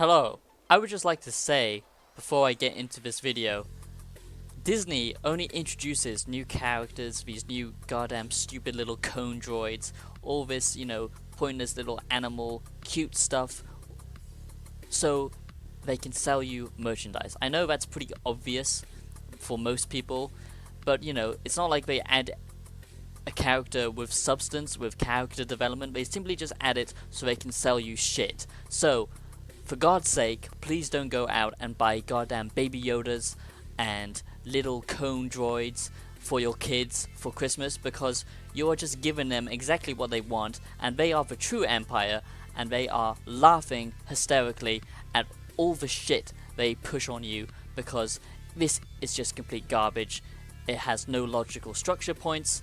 Hello, I would just like to say, before I get into this video, Disney only introduces new characters, these new goddamn stupid little cone droids, all this, pointless little animal, cute stuff, so they can sell you merchandise. I know that's pretty obvious for most people, but it's not like they add a character with substance, with character development. They simply just add it so they can sell you shit. So, for God's sake, please don't go out and buy goddamn Baby Yodas and little cone droids for your kids for Christmas, because you are just giving them exactly what they want, and they are the true empire, and they are laughing hysterically at all the shit they push on you, because this is just complete garbage. It has no logical structure points,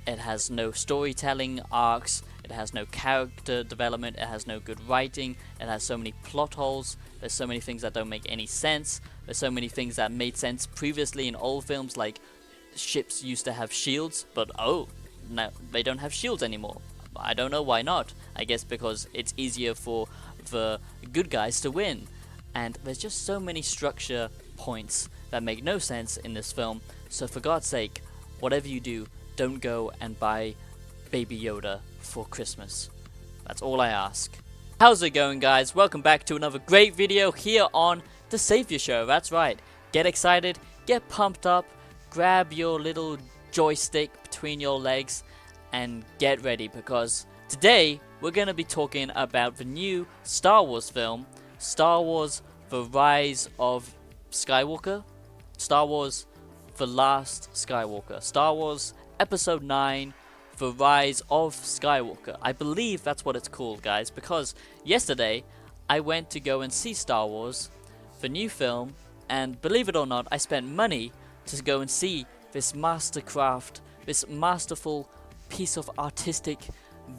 it has no storytelling arcs, it has no character development, it has no good writing, it has so many plot holes, there's so many things that don't make any sense, there's so many things that made sense previously in old films, like ships used to have shields, but now they don't have shields anymore. I don't know why not. I guess because it's easier for the good guys to win. And there's just so many structure points that make no sense in this film, so for God's sake, whatever you do, don't go and buy Baby Yoda for Christmas. That's all I ask. How's it going, guys? Welcome back to another great video here on The Savior Show. That's right. Get excited, get pumped up, grab your little joystick between your legs, and get ready, because today we're going to be talking about the new Star Wars film, Star Wars The Rise of Skywalker, Star Wars The Last Skywalker, Star Wars Episode 9, The Rise of Skywalker. I believe that's what it's called, guys, because yesterday I went to go and see Star Wars, the new film, and believe it or not, I spent money to go and see this mastercraft, this masterful piece of artistic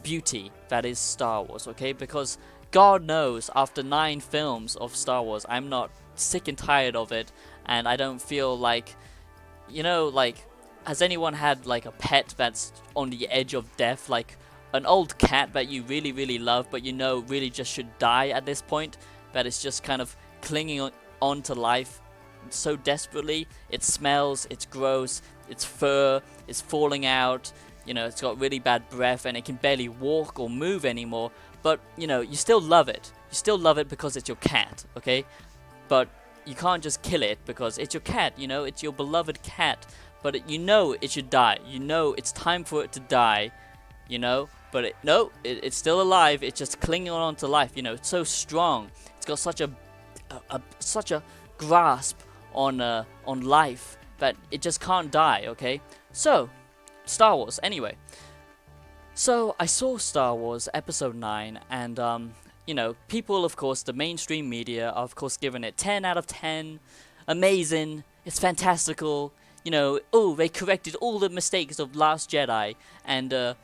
beauty that is Star Wars, okay? Because God knows, after 9 films of Star Wars, I'm not sick and tired of it, and I don't feel like, has anyone had like a pet that's on the edge of death, like an old cat that you really, really love, but really just should die at this point, that is just kind of clinging on to life so desperately? It smells, it's gross, its fur is falling out, it's got really bad breath, and it can barely walk or move anymore, but, you still love it. You still love it because it's your cat, okay? But you can't just kill it because it's your cat, it's your beloved cat, but it should die. It's time for it to die, but it's still alive. It's just clinging on to life, it's so strong. It's got such a grasp on life that it just can't die, okay? So, Star Wars, anyway. So, I saw Star Wars Episode 9, and, people, of course, the mainstream media are, of course, giving it 10 out of 10, amazing, it's fantastical, they corrected all the mistakes of Last Jedi, and,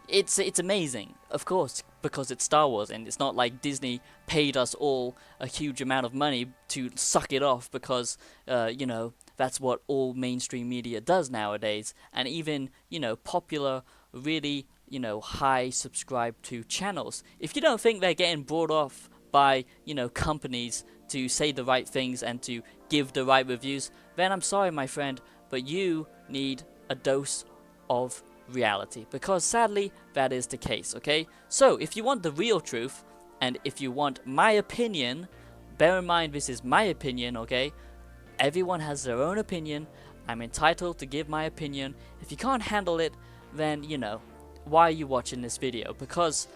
it's amazing, of course, because it's Star Wars, and it's not like Disney paid us all a huge amount of money to suck it off, because, that's what all mainstream media does nowadays, and even, popular, really, high subscribed to channels. If you don't think they're getting brought off by, companies to say the right things and to give the right reviews, then I'm sorry, my friend, but you need a dose of reality, because sadly, that is the case, okay? So, if you want the real truth, and if you want my opinion, bear in mind this is my opinion, okay? Everyone has their own opinion. I'm entitled to give my opinion. If you can't handle it, then, why are you watching this video? Because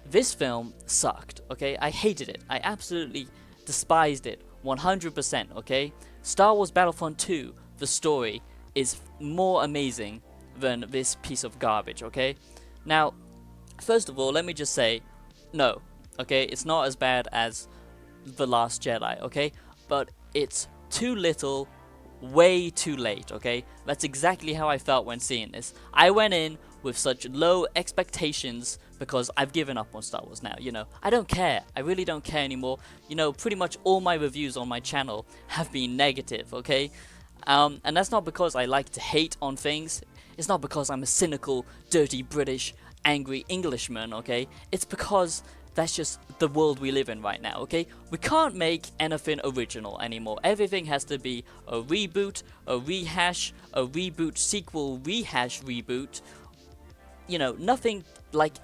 this film sucked, okay? I hated it. I absolutely despised it, 100%, okay? Star Wars Battlefront 2, the story, is more amazing than this piece of garbage, okay? Now, first of all, let me just say, no, okay? It's not as bad as The Last Jedi, okay? But it's too little, way too late, okay? That's exactly how I felt when seeing this. I went in with such low expectations because I've given up on Star Wars now, I don't care. I really don't care anymore. Pretty much all my reviews on my channel have been negative, okay? And that's not because I like to hate on things. It's not because I'm a cynical, dirty British, angry Englishman, okay? It's because that's just the world we live in right now, okay? We can't make anything original anymore. Everything has to be a reboot, a rehash, a reboot, sequel, rehash, reboot. You know, nothing like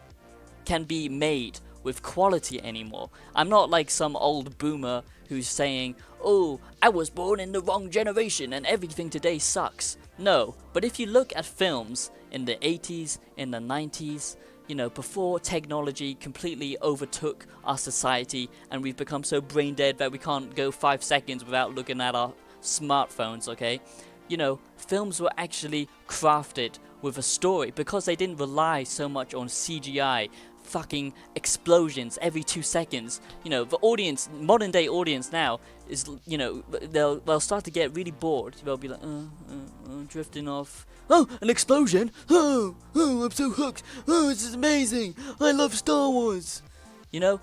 can be made with quality anymore. I'm not like some old boomer who's saying, oh, I was born in the wrong generation and everything today sucks. No, but if you look at films in the 80s, in the 90s, you know, before technology completely overtook our society and we've become so brain dead that we can't go 5 seconds without looking at our smartphones, okay? You know, films were actually crafted with a story because they didn't rely so much on CGI, fucking explosions every 2 seconds. You know, the audience, modern day audience now is, you know, they'll start to get really bored. They'll be like, drifting off. Oh, an explosion! Oh, I'm so hooked! Oh, this is amazing! I love Star Wars! You know,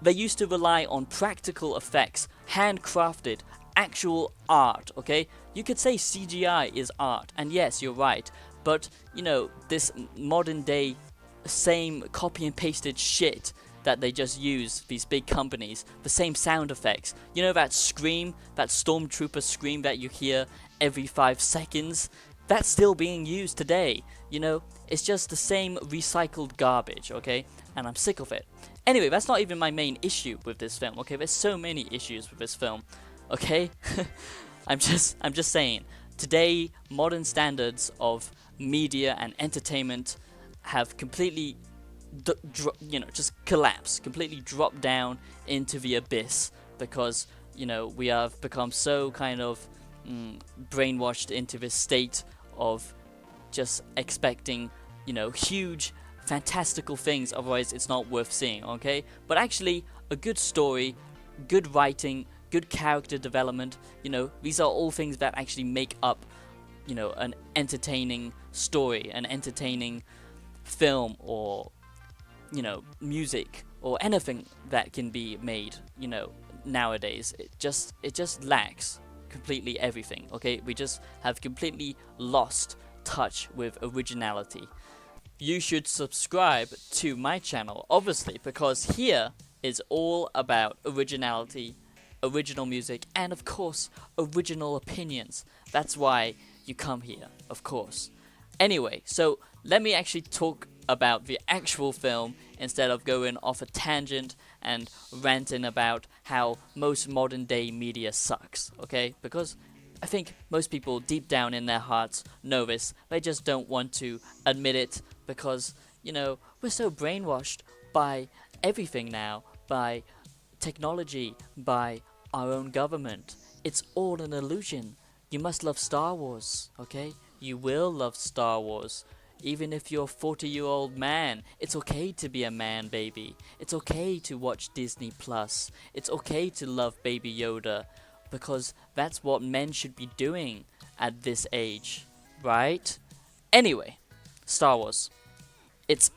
they used to rely on practical effects, handcrafted, actual art, okay? You could say CGI is art, and yes, you're right, but, you know, this modern day same copy and pasted shit that they just use, these big companies, the same sound effects. You know that scream, that stormtrooper scream that you hear every 5 seconds? That's still being used today, you know? It's just the same recycled garbage, okay? And I'm sick of it. Anyway, that's not even my main issue with this film, okay? There's so many issues with this film, okay? I'm just saying, today, modern standards of media and entertainment have completely, you know, just collapsed, completely dropped down into the abyss because, you know, we have become so kind of brainwashed into this state of just expecting, you know, huge, fantastical things, otherwise it's not worth seeing, okay? But actually, a good story, good writing, good character development, you know, these are all things that actually make up, you know, an entertaining story, an entertaining film, or, you know, music, or anything that can be made, you know, nowadays. It just lacks completely everything, okay? We just have completely lost touch with originality. You should subscribe to my channel, obviously, because here is all about originality, original music, and of course, original opinions. That's why you come here, of course. Anyway, so let me actually talk about the actual film instead of going off a tangent and ranting about how most modern day media sucks, okay? Because I think most people deep down in their hearts know this. They just don't want to admit it because, you know, we're so brainwashed by everything now, by technology, by our own government. It's all an illusion. You must love Star Wars, okay? You will love Star Wars. Even if you're a 40-year-old man, it's okay to be a man, baby. It's okay to watch Disney Plus. It's okay to love Baby Yoda, because that's what men should be doing at this age, right? Anyway, Star Wars. It's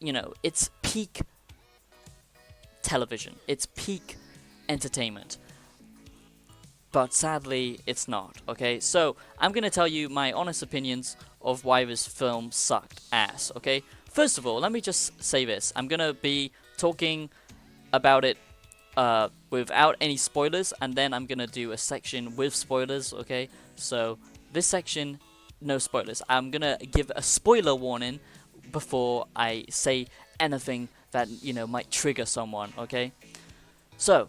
you know, it's peak television. It's peak entertainment. But sadly, it's not, okay? So, I'm gonna tell you my honest opinions of why this film sucked ass, okay? First of all, let me just say this. I'm gonna be talking about it without any spoilers, and then I'm gonna do a section with spoilers, okay? So, this section, no spoilers. I'm gonna give a spoiler warning before I say anything that, you know, might trigger someone, okay? So,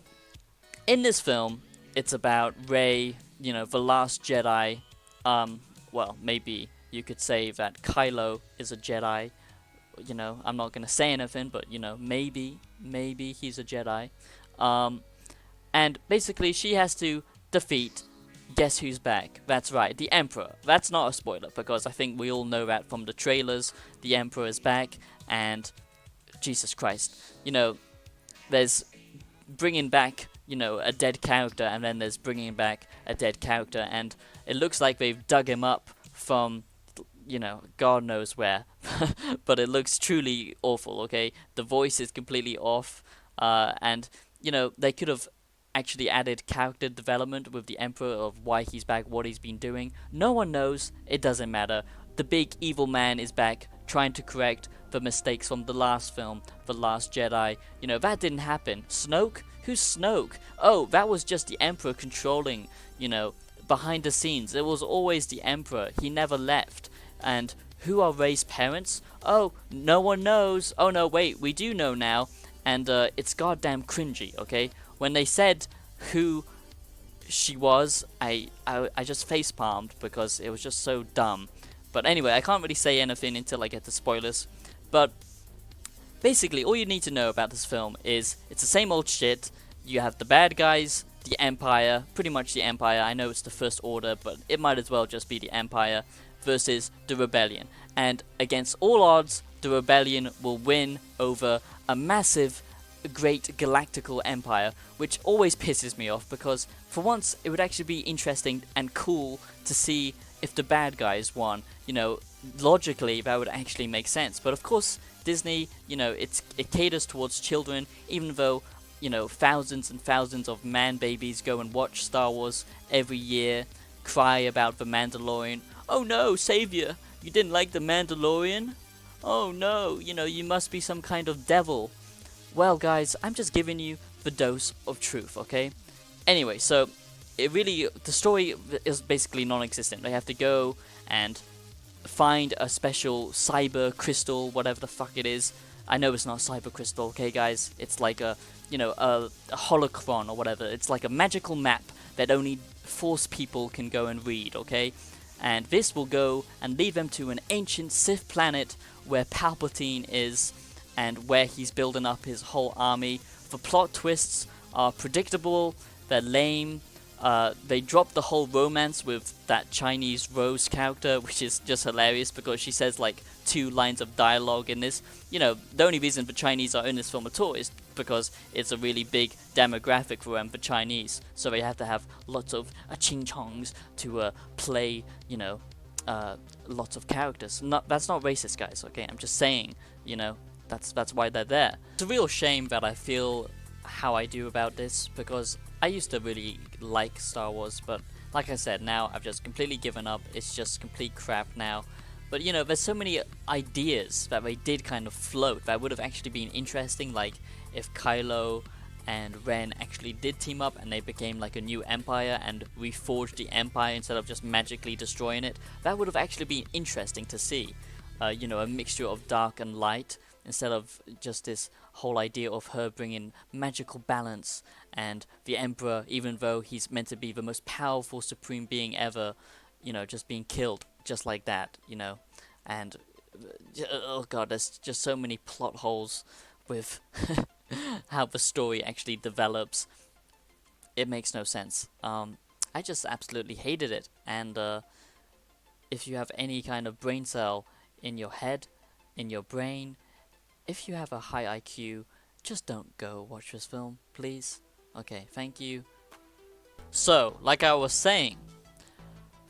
in this film, it's about Rey, you know, the last Jedi. Well, maybe you could say that Kylo is a Jedi. You know, I'm not gonna say anything, but, you know, maybe he's a Jedi. And basically, she has to defeat, guess who's back? That's right, the Emperor. That's not a spoiler, because I think we all know that from the trailers. The Emperor is back, and Jesus Christ, you know, there's bringing back, you know, a dead character, and then there's bringing back a dead character, and it looks like they've dug him up from, you know, God knows where. But it looks truly awful, okay? The voice is completely off, and, you know, they could have actually added character development with the Emperor of why he's back, what he's been doing. No one knows. It doesn't matter. The big evil man is back trying to correct the mistakes from the last film, The Last Jedi. You know, that didn't happen. Snoke? Who's Snoke? Oh, that was just the Emperor controlling, you know, behind the scenes. It was always the Emperor. He never left. And who are Rey's parents? Oh, no one knows. Oh no, wait, we do know now. And it's goddamn cringy, okay? When they said who she was, I just facepalmed because it was just so dumb. But anyway, I can't really say anything until I get to spoilers. But basically, all you need to know about this film is it's the same old shit. You have the bad guys, the Empire, pretty much the Empire. I know it's the First Order, but it might as well just be the Empire versus the Rebellion. And against all odds, the Rebellion will win over a massive, great galactical empire, which always pisses me off because for once it would actually be interesting and cool to see if the bad guys won. You know, logically that would actually make sense. But of course, Disney, you know, it caters towards children, even though, you know, thousands and thousands of man babies go and watch Star Wars every year, cry about the Mandalorian. Oh no, Savior, you didn't like the Mandalorian? Oh no, you know, you must be some kind of devil. Well guys, I'm just giving you the dose of truth, okay? Anyway, so the story is basically non-existent. They have to go and find a special cyber crystal, whatever the fuck it is. I know it's not cyber crystal, okay guys? It's like a, you know, a holocron or whatever. It's like a magical map that only Force people can go and read, okay? And this will go and lead them to an ancient Sith planet where Palpatine is and where he's building up his whole army. The plot twists are predictable, they're lame. They dropped the whole romance with that Chinese Rose character, which is just hilarious because she says like 2 lines of dialogue in this. You know, the only reason the Chinese are in this film at all is because it's a really big demographic for them, the Chinese. So they have to have lots of ching-chongs to play, you know, lots of characters. That's not racist, guys, okay? I'm just saying, you know, that's why they're there. It's a real shame that I feel how I do about this because I used to really like Star Wars, but like I said, now I've just completely given up. It's just complete crap now. But you know, there's so many ideas that they did kind of float that would have actually been interesting, like if Kylo and Ren actually did team up and they became like a new empire and reforged the empire instead of just magically destroying it. That would have actually been interesting to see. You know, a mixture of dark and light instead of just this whole idea of her bringing magical balance and the Emperor, even though he's meant to be the most powerful supreme being ever, you know, just being killed just like that, you know. And oh god, there's just so many plot holes with how the story actually develops. It makes no sense. I just absolutely hated it. And if you have any kind of brain cell in your head, in your brain, if you have a high IQ, just don't go watch this film, please. Okay, thank you. So, like I was saying,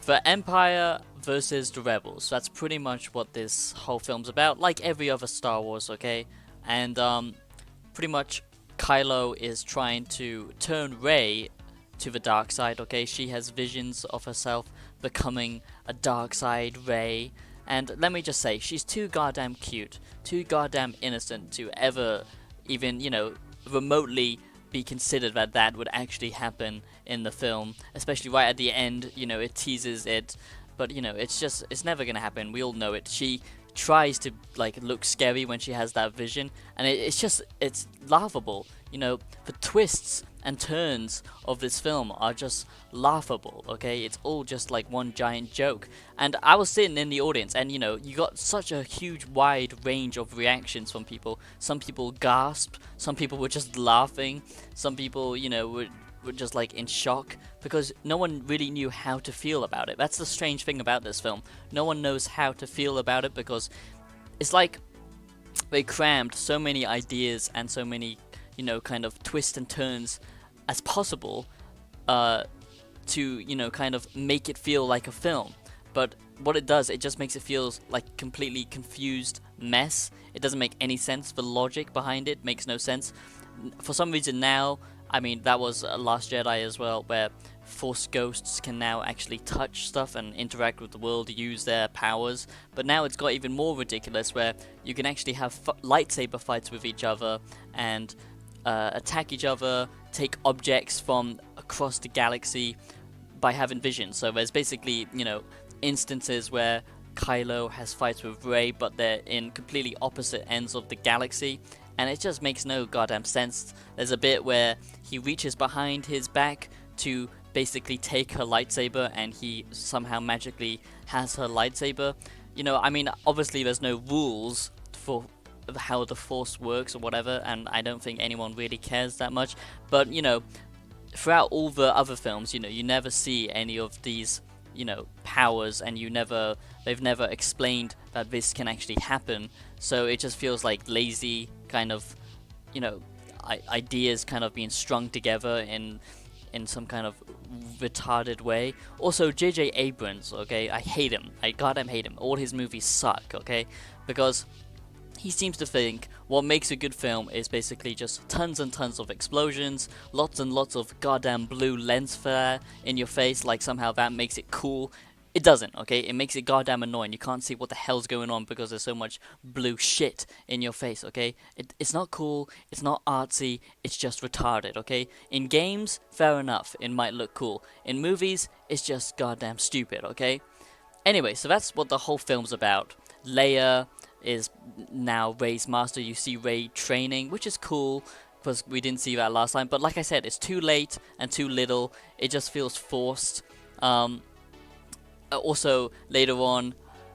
the Empire versus the Rebels. That's pretty much what this whole film's about, like every other Star Wars, okay? And pretty much Kylo is trying to turn Rey to the dark side, okay? She has visions of herself becoming a dark side Rey. And let me just say, she's too goddamn cute, too goddamn innocent to ever even, you know, remotely be considered that that would actually happen in the film. Especially right at the end, you know, it teases it. But, you know, it's never gonna happen. We all know it. She tries to, like, look scary when she has that vision. And it's laughable. You know, the twists and turns of this film are just laughable, okay? It's all just like one giant joke. And I was sitting in the audience and, you know, you got such a huge wide range of reactions from people. Some people gasped, some people were just laughing, some people, you know, were just like in shock because no one really knew how to feel about it. That's the strange thing about this film. No one knows how to feel about it because it's like they crammed so many ideas and so many, you know, kind of twists and turns as possible to, you know, kind of make it feel like a film. But what it does, it just makes it feel like completely confused mess. It doesn't make any sense. The logic behind it makes no sense. For some reason now, I mean, that was Last Jedi as well, where Force ghosts can now actually touch stuff and interact with the world, use their powers. But now it's got even more ridiculous, where you can actually have lightsaber fights with each other and attack each other, take objects from across the galaxy by having vision. So there's basically, instances where Kylo has fights with Rey, but they're in completely opposite ends of the galaxy, and it just makes no goddamn sense. There's a bit where he reaches behind his back to basically take her lightsaber, and he somehow magically has her lightsaber. I mean, obviously there's no rules for how the Force works or whatever, and I don't think anyone really cares that much, but throughout all the other films, you never see any of these powers, and they've never explained that this can actually happen. So it just feels like lazy kind of ideas kind of being strung together in some kind of retarded way. Also, J.J. Abrams, okay, I hate him. I goddamn hate him. All his movies suck, okay, because he seems to think what makes a good film is basically just tons and tons of explosions, lots and lots of goddamn blue lens flare in your face, like somehow that makes it cool. It doesn't, okay? It makes it goddamn annoying. You can't see what the hell's going on because there's so much blue shit in your face, okay? It's not cool, it's not artsy, it's just retarded, okay? In games, fair enough, it might look cool. In movies, it's just goddamn stupid, okay? Anyway, so that's what the whole film's about. Leia is now Rey's master. You see Rey training, which is cool because we didn't see that last time, but like I said, it's too late and too little. It just feels forced. Also, later on,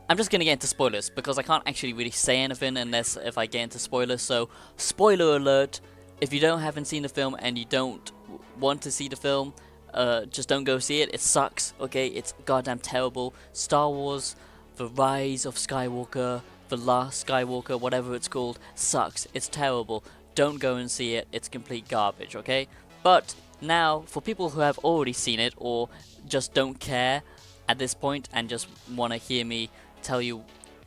I'm just gonna get into spoilers because I can't actually really say anything unless if I get into spoilers. So, spoiler alert, if you haven't seen the film and you don't want to see the film, just don't go see it. It sucks, okay? It's goddamn terrible. Star Wars, The Rise of Skywalker, The Last Skywalker, whatever it's called, sucks. It's terrible. Don't go and see it. It's complete garbage, okay? But now, for people who have already seen it or just don't care at this point and just want to hear me tell you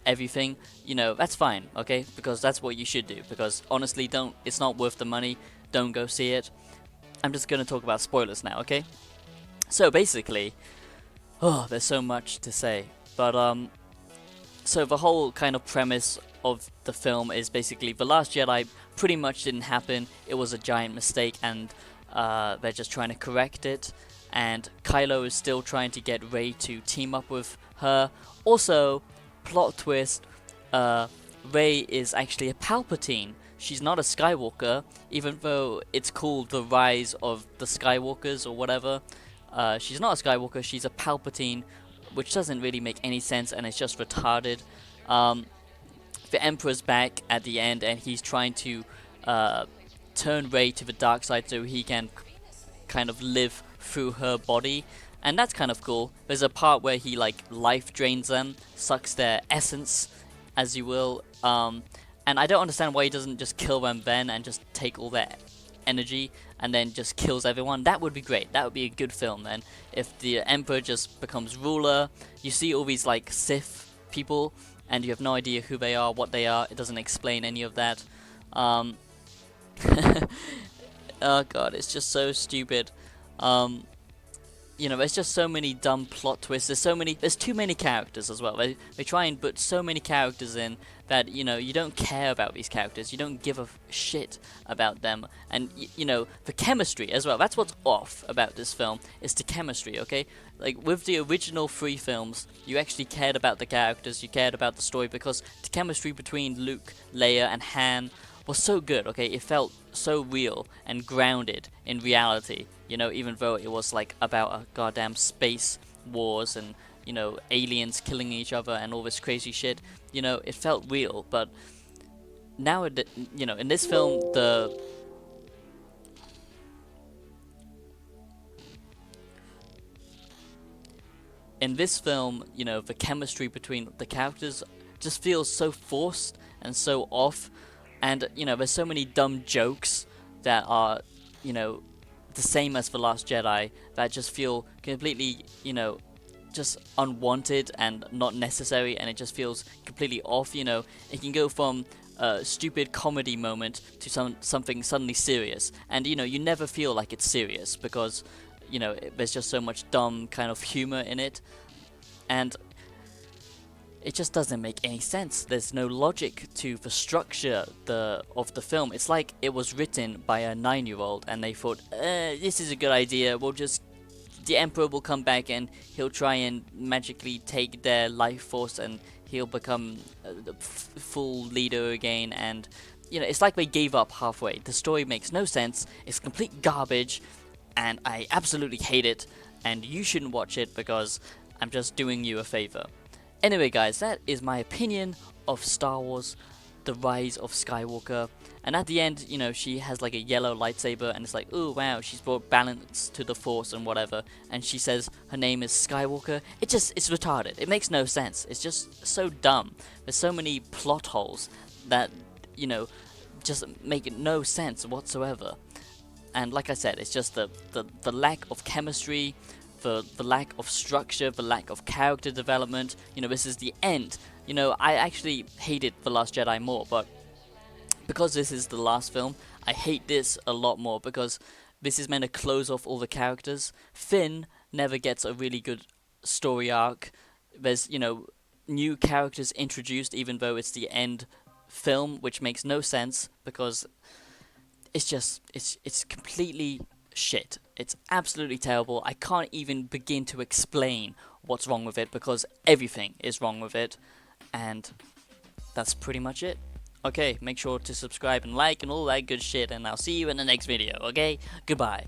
everything, that's fine, okay? Because that's what you should do. Because honestly, it's not worth the money. Don't go see it. I'm just going to talk about spoilers now, okay? So basically, there's so much to say. But, so the whole kind of premise of the film is basically The Last Jedi pretty much didn't happen. It was a giant mistake, and they're just trying to correct it. And Kylo is still trying to get Rey to team up with her. Also, plot twist, Rey is actually a Palpatine. She's not a Skywalker, even though it's called The Rise of the Skywalkers or whatever. She's not a Skywalker, she's a Palpatine, which doesn't really make any sense, and it's just retarded. The Emperor's back at the end, and he's trying to turn Rey to the dark side so he can kind of live through her body, and that's kind of cool. There's a part where he life drains them, sucks their essence, as you will, and I don't understand why he doesn't just kill them then and just take all their energy and then just kills everyone. That would be great. That would be a good film then. If the Emperor just becomes ruler, you see all these Sith people and you have no idea who they are, what they are. It doesn't explain any of that. Oh god, it's just so stupid. There's just so many dumb plot twists. There's too many characters as well. They try and put so many characters in that, you don't care about these characters. You don't give a shit about them. And, the chemistry as well. That's what's off about this film, is the chemistry, okay? With the original 3 films, you actually cared about the characters, you cared about the story, because the chemistry between Luke, Leia, and Han was so good, okay? It felt so real and grounded in reality, even though it was about a goddamn space wars and, aliens killing each other and all this crazy shit. It felt real. But now, in this film, the chemistry between the characters just feels so forced and so off. And, there's so many dumb jokes that are, the same as The Last Jedi that just feel completely, just unwanted and not necessary, and it just feels completely off. It can go from stupid comedy moment to something suddenly serious, and you never feel like it's serious because there's just so much dumb kind of humor in it, and it just doesn't make any sense. There's no logic to the structure of the film. It's like it was written by a 9-year-old and they thought, this is a good idea. The Emperor will come back and he'll try and magically take their life force and he'll become the full leader again. And it's like they gave up halfway. The story makes no sense. It's complete garbage, and I absolutely hate it. And you shouldn't watch it because I'm just doing you a favor. Anyway guys, that is my opinion of Star Wars, The Rise of Skywalker. And at the end, she has like a yellow lightsaber and it's like, oh wow, she's brought balance to the Force and whatever. And she says her name is Skywalker. It's retarded. It makes no sense. It's just so dumb. There's so many plot holes that, just make no sense whatsoever. And like I said, it's just the lack of chemistry, the lack of structure, the lack of character development. This is the end. I actually hated The Last Jedi more, but because this is the last film, I hate this a lot more because this is meant to close off all the characters. Finn never gets a really good story arc. There's, new characters introduced even though it's the end film, which makes no sense because it's completely shit. It's absolutely terrible. I can't even begin to explain what's wrong with it because everything is wrong with it, and that's pretty much it. Okay, make sure to subscribe and like and all that good shit, and I'll see you in the next video, okay? Goodbye.